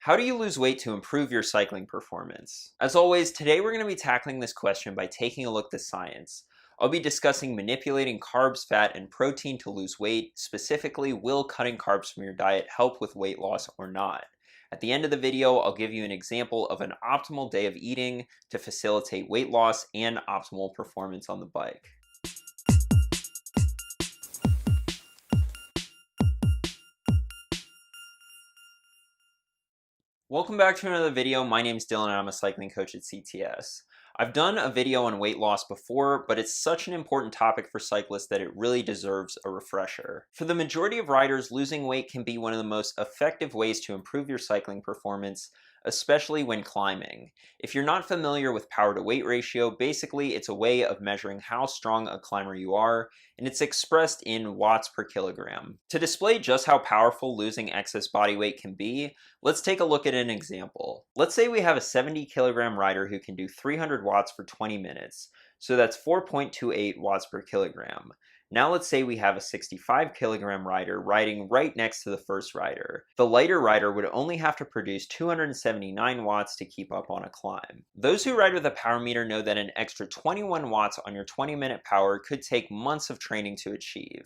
How do you lose weight to improve your cycling performance? As always, today we're going to be tackling this question by taking a look at the science. I'll be discussing manipulating carbs, fat, and protein to lose weight. Specifically, will cutting carbs from your diet help with weight loss or not? At the end of the video, I'll give you an example of an optimal day of eating to facilitate weight loss and optimal performance on the bike. Welcome back to another video. My name's Dylan and I'm a cycling coach at CTS. I've done a video on weight loss before, but it's such an important topic for cyclists that it really deserves a refresher. For the majority of riders, losing weight can be one of the most effective ways to improve your cycling performance, especially when climbing. If you're not familiar with power to weight ratio, basically it's a way of measuring how strong a climber you are, and it's expressed in watts per kilogram. To display just how powerful losing excess body weight can be, let's take a look at an example. Let's say we have a 70 kilogram rider who can do 300 watts for 20 minutes, so that's 4.28 watts per kilogram. Now let's say we have a 65 kilogram rider riding right next to the first rider. The lighter rider would only have to produce 279 watts to keep up on a climb. Those who ride with a power meter know that an extra 21 watts on your 20-minute power could take months of training to achieve.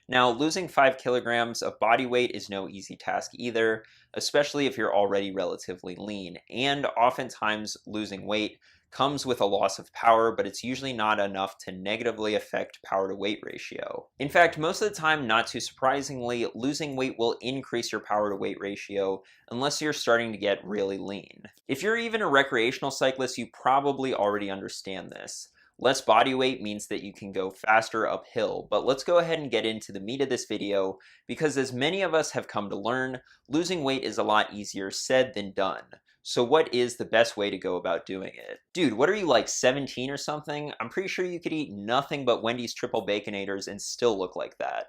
Now, losing 5 kilograms of body weight is no easy task either, especially if you're already relatively lean, and oftentimes losing weight comes with a loss of power, but it's usually not enough to negatively affect power to weight ratio. In fact, most of the time, not too surprisingly, losing weight will increase your power to weight ratio unless you're starting to get really lean. If you're even a recreational cyclist, you probably already understand this. Less body weight means that you can go faster uphill, but let's go ahead and get into the meat of this video because as many of us have come to learn, losing weight is a lot easier said than done. So what is the best way to go about doing it? Dude, what are you, like 17 or something? I'm pretty sure you could eat nothing but Wendy's triple baconators and still look like that.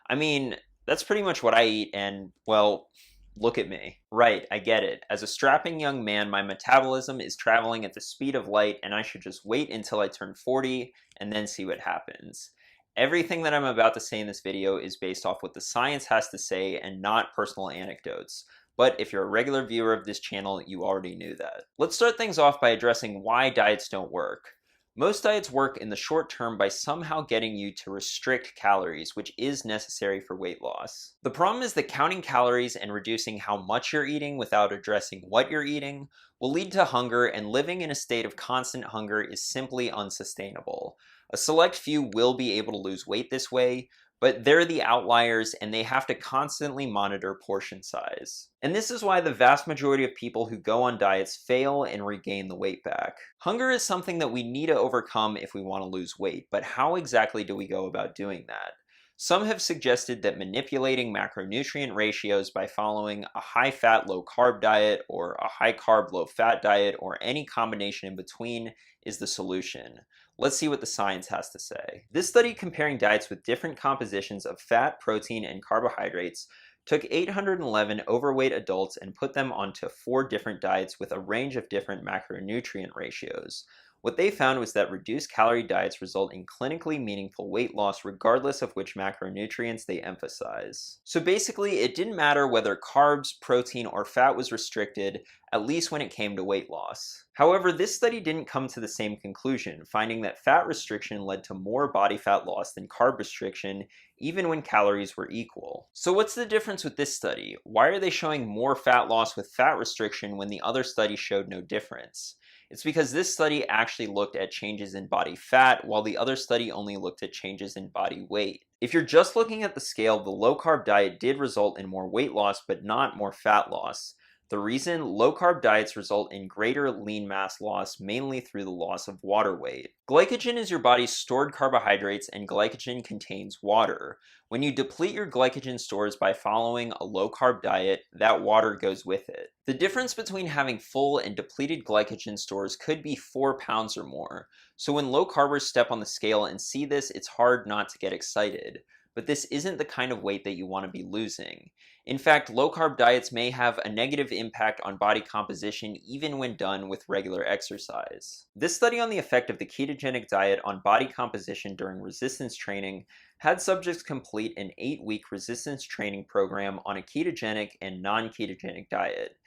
I mean, that's pretty much what I eat and, well, look at me. Right, I get it. As a strapping young man, my metabolism is traveling at the speed of light and I should just wait until I turn 40 and then see what happens. Everything that I'm about to say in this video is based off what the science has to say and not personal anecdotes. But if you're a regular viewer of this channel, you already knew that. Let's start things off by addressing why diets don't work. Most diets work in the short term by somehow getting you to restrict calories, which is necessary for weight loss. The problem is that counting calories and reducing how much you're eating without addressing what you're eating will lead to hunger, and living in a state of constant hunger is simply unsustainable. A select few will be able to lose weight this way, but they're the outliers and they have to constantly monitor portion size. And this is why the vast majority of people who go on diets fail and regain the weight back. Hunger is something that we need to overcome if we want to lose weight, but how exactly do we go about doing that? Some have suggested that manipulating macronutrient ratios by following a high-fat, low-carb diet or a high-carb, low-fat diet or any combination in between is the solution. Let's see what the science has to say. This study comparing diets with different compositions of fat, protein, and carbohydrates took 811 overweight adults and put them onto 4 different diets with a range of different macronutrient ratios. What they found was that reduced calorie diets result in clinically meaningful weight loss regardless of which macronutrients they emphasize. So basically, it didn't matter whether carbs, protein, or fat was restricted, at least when it came to weight loss. However, this study didn't come to the same conclusion, finding that fat restriction led to more body fat loss than carb restriction, even when calories were equal. So what's the difference with this study? Why are they showing more fat loss with fat restriction when the other study showed no difference? It's because this study actually looked at changes in body fat, while the other study only looked at changes in body weight. If you're just looking at the scale, the low-carb diet did result in more weight loss, but not more fat loss. The reason? Low-carb diets result in greater lean mass loss, mainly through the loss of water weight. Glycogen is your body's stored carbohydrates, and glycogen contains water. When you deplete your glycogen stores by following a low-carb diet, that water goes with it. The difference between having full and depleted glycogen stores could be 4 pounds or more. So when low-carbers step on the scale and see this, it's hard not to get excited. But this isn't the kind of weight that you want to be losing. In fact, low-carb diets may have a negative impact on body composition even when done with regular exercise. This study on the effect of the ketogenic diet on body composition during resistance training had subjects complete an 8-week resistance training program on a ketogenic and non-ketogenic diet.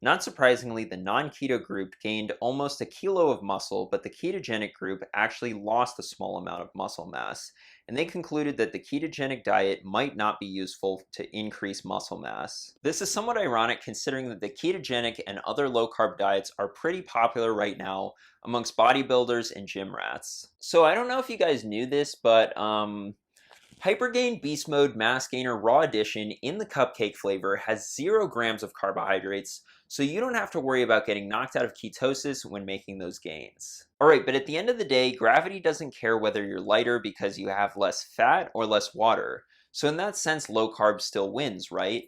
Not surprisingly, the non-keto group gained almost a kilo of muscle, but the ketogenic group actually lost a small amount of muscle mass, and they concluded that the ketogenic diet might not be useful to increase muscle mass. This is somewhat ironic considering that the ketogenic and other low-carb diets are pretty popular right now amongst bodybuilders and gym rats. So I don't know if you guys knew this, but Hypergain Beast Mode Mass Gainer Raw Edition in the cupcake flavor has 0 grams of carbohydrates, so you don't have to worry about getting knocked out of ketosis when making those gains. Alright, but at the end of the day, gravity doesn't care whether you're lighter because you have less fat or less water. So in that sense, low carb still wins, right?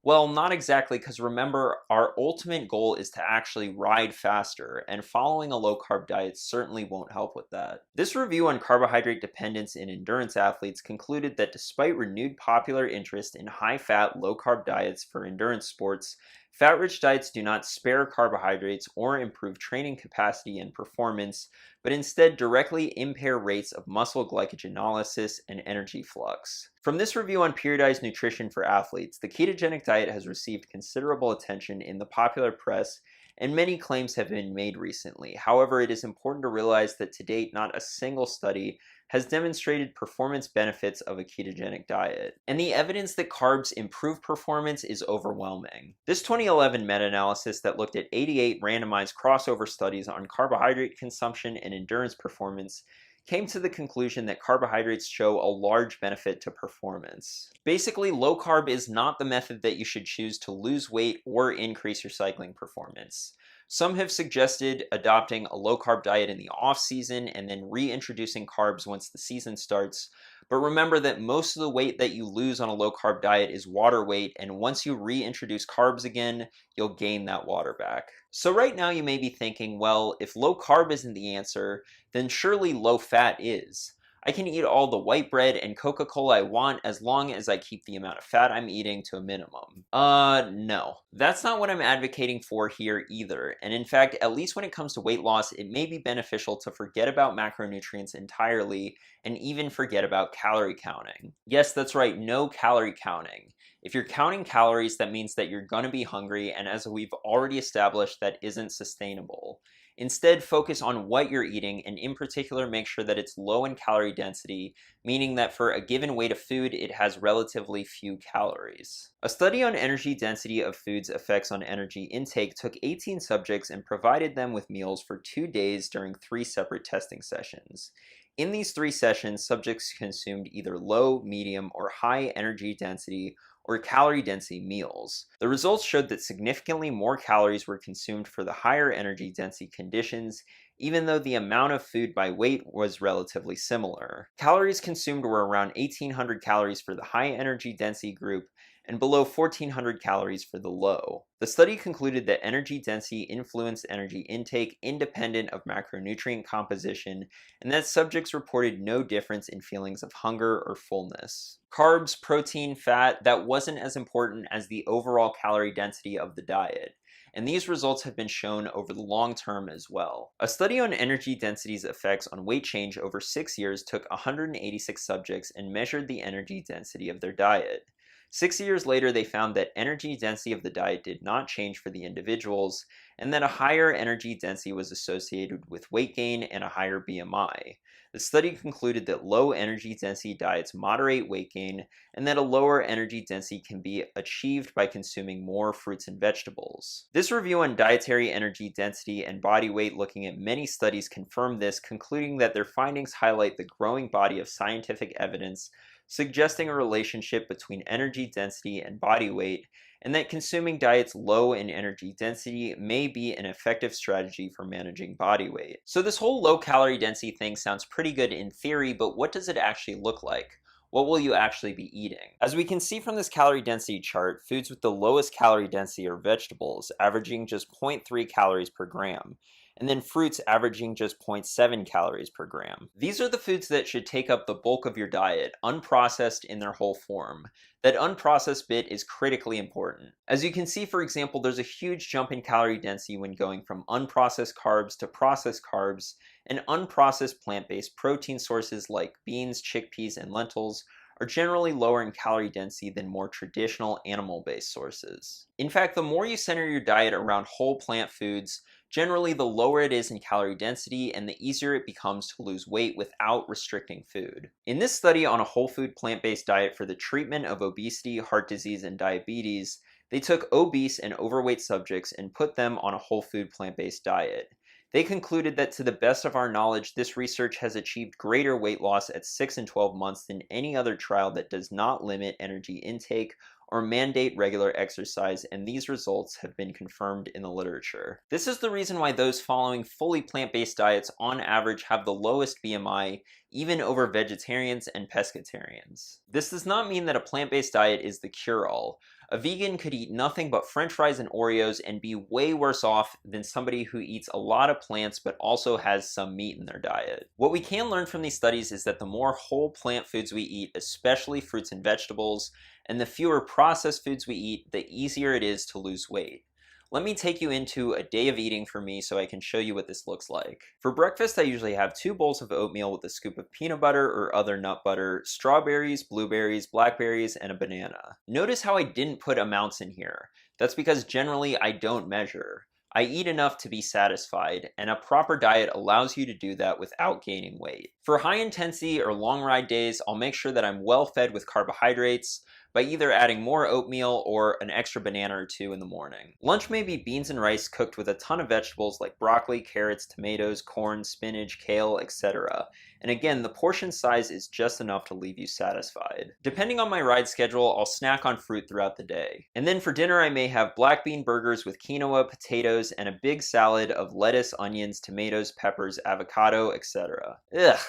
Well, not exactly, because remember, our ultimate goal is to actually ride faster, and following a low-carb diet certainly won't help with that. This review on carbohydrate dependence in endurance athletes concluded that despite renewed popular interest in high-fat, low-carb diets for endurance sports, fat-rich diets do not spare carbohydrates or improve training capacity and performance, but instead directly impair rates of muscle glycogenolysis and energy flux. From this review on periodized nutrition for athletes, the ketogenic diet has received considerable attention in the popular press, and many claims have been made recently. However, it is important to realize that to date, not a single study has demonstrated performance benefits of a ketogenic diet. And the evidence that carbs improve performance is overwhelming. This 2011 meta-analysis that looked at 88 randomized crossover studies on carbohydrate consumption and endurance performance came to the conclusion that carbohydrates show a large benefit to performance. Basically, low carb is not the method that you should choose to lose weight or increase your cycling performance. Some have suggested adopting a low-carb diet in the off-season and then reintroducing carbs once the season starts, but remember that most of the weight that you lose on a low-carb diet is water weight, and once you reintroduce carbs again, you'll gain that water back. So right now you may be thinking, well, if low-carb isn't the answer, then surely low-fat is. I can eat all the white bread and Coca-Cola I want as long as I keep the amount of fat I'm eating to a minimum. No. That's not what I'm advocating for here either. And in fact, at least when it comes to weight loss, it may be beneficial to forget about macronutrients entirely and even forget about calorie counting. Yes, that's right, no calorie counting. If you're counting calories, that means that you're gonna be hungry, and as we've already established, that isn't sustainable. Instead, focus on what you're eating, and in particular, make sure that it's low in calorie density, meaning that for a given weight of food, it has relatively few calories. A study on energy density of foods' effects on energy intake took 18 subjects and provided them with meals for 2 days during 3 separate testing sessions. In these 3 sessions, subjects consumed either low, medium, or high energy density or calorie density meals. The results showed that significantly more calories were consumed for the higher energy density conditions, even though the amount of food by weight was relatively similar. Calories consumed were around 1,800 calories for the high energy density group and below 1,400 calories for the low. The study concluded that energy density influenced energy intake independent of macronutrient composition, and that subjects reported no difference in feelings of hunger or fullness. Carbs, protein, fat, that wasn't as important as the overall calorie density of the diet, and these results have been shown over the long term as well. A study on energy density's effects on weight change over 6 years took 186 subjects and measured the energy density of their diet. 6 years later, they found that energy density of the diet did not change for the individuals, and that a higher energy density was associated with weight gain and a higher BMI. The study concluded that low energy density diets moderate weight gain, and that a lower energy density can be achieved by consuming more fruits and vegetables. This review on dietary energy density and body weight, looking at many studies, confirmed this, concluding that their findings highlight the growing body of scientific evidence suggesting a relationship between energy density and body weight, and that consuming diets low in energy density may be an effective strategy for managing body weight. So this whole low calorie density thing sounds pretty good in theory, but what does it actually look like? What will you actually be eating? As we can see from this calorie density chart, foods with the lowest calorie density are vegetables, averaging just 0.3 calories per gram, and then fruits averaging just 0.7 calories per gram. These are the foods that should take up the bulk of your diet, unprocessed in their whole form. That unprocessed bit is critically important. As you can see, for example, there's a huge jump in calorie density when going from unprocessed carbs to processed carbs, and unprocessed plant-based protein sources like beans, chickpeas, and lentils are generally lower in calorie density than more traditional animal-based sources. In fact, the more you center your diet around whole plant foods, generally the lower it is in calorie density and the easier it becomes to lose weight without restricting food. In this study on a whole food plant-based diet for the treatment of obesity, heart disease, and diabetes, they took obese and overweight subjects and put them on a whole food plant-based diet. They concluded that to the best of our knowledge, this research has achieved greater weight loss at 6 and 12 months than any other trial that does not limit energy intake or mandate regular exercise, and these results have been confirmed in the literature. This is the reason why those following fully plant-based diets on average have the lowest BMI, even over vegetarians and pescatarians. This does not mean that a plant-based diet is the cure-all. A vegan could eat nothing but french fries and Oreos and be way worse off than somebody who eats a lot of plants but also has some meat in their diet. What we can learn from these studies is that the more whole plant foods we eat, especially fruits and vegetables, and the fewer processed foods we eat, the easier it is to lose weight. Let me take you into a day of eating for me so I can show you what this looks like. For breakfast, I usually have 2 bowls of oatmeal with a scoop of peanut butter or other nut butter, strawberries, blueberries, blackberries, and a banana. Notice how I didn't put amounts in here. That's because generally I don't measure. I eat enough to be satisfied, and a proper diet allows you to do that without gaining weight. For high intensity or long ride days, I'll make sure that I'm well fed with carbohydrates by either adding more oatmeal or an extra banana or 2 in the morning. Lunch may be beans and rice cooked with a ton of vegetables like broccoli, carrots, tomatoes, corn, spinach, kale, etc. And again, the portion size is just enough to leave you satisfied. Depending on my ride schedule, I'll snack on fruit throughout the day. And then for dinner, I may have black bean burgers with quinoa, potatoes, and a big salad of lettuce, onions, tomatoes, peppers, avocado, etc. Ugh.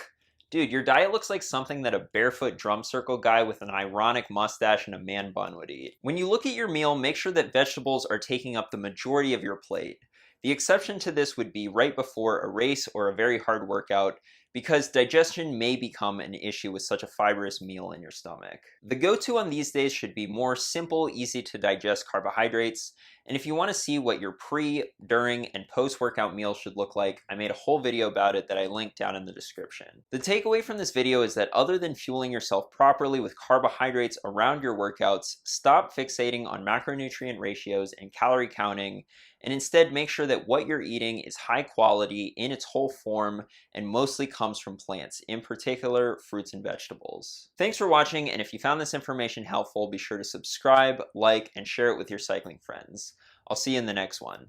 Dude, your diet looks like something that a barefoot drum circle guy with an ironic mustache and a man bun would eat. When you look at your meal, make sure that vegetables are taking up the majority of your plate. The exception to this would be right before a race or a very hard workout, because digestion may become an issue with such a fibrous meal in your stomach. The go-to on these days should be more simple, easy to digest carbohydrates, and if you want to see what your pre, during, and post-workout meals should look like, I made a whole video about it that I linked down in the description. The takeaway from this video is that other than fueling yourself properly with carbohydrates around your workouts, stop fixating on macronutrient ratios and calorie counting, and instead make sure that what you're eating is high quality in its whole form and mostly comes from plants, in particular fruits and vegetables. Thanks for watching, and if you found this information helpful, be sure to subscribe, like, and share it with your cycling friends. I'll see you in the next one.